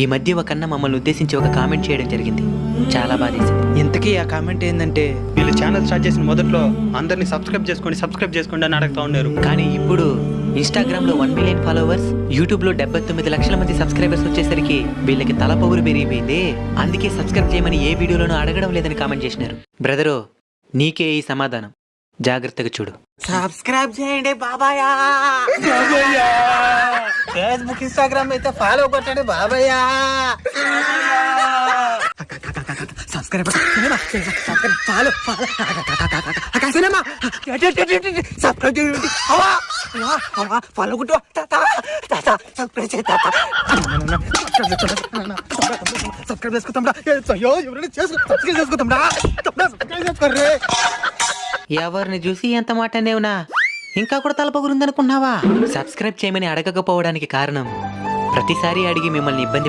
ఈ మధ్య ఒక అన్న మమ్మల్ని ఉద్దేశించి ఒక కామెంట్ చేయడం జరిగింది. చాలా బాధేసింది. ఇంతకీ ఆ కామెంట్ ఏంటంటే, వీళ్ళు ఛానల్ స్టార్ట్ చేసిన మొదట్లో అందరినీ సబ్స్క్రైబ్ చేసుకోండి అని అడుగుతా ఉన్నారు. కానీ ఇప్పుడు ఇన్స్టాగ్రామ్ లో 1 మిలియన్ ఫాలోవర్స్, యూట్యూబ్ లో 79 లక్షల మంది సబ్స్క్రైబర్స్ వచ్చేసరికి వీళ్ళకి తల పొగురు పెరిగిపోయింది. అందుకే సబ్స్క్రైబ్ చేయమని ఏ వీడియోలోనూ అడగడం లేదని కామెంట్ చేసినారు. బ్రదరు, నీకే ఈ సమాధానం, జాగ్రత్తగా చూడు. సబ్స్క్రైబ్ చేయండి బాబాయ్. ఫేస్బుక్ ఇన్స్టాగ్రామ్ అయితే ఫాలో కొట్టండి బాబాయ్. సబ్స్క్రైబ్ ఫాలో ఫాలో కొట్టు. సబ్స్క్రైబ్ చేసుకుంటాం. ఎవరిని చూసి ఎంత మాట అనేవునా? ఇంకా కూడా తల పొగురుందనుకున్నావా? సబ్స్క్రైబ్ చేయమని అడగకపోవడానికి కారణం, ప్రతిసారి అడిగి మిమ్మల్ని ఇబ్బంది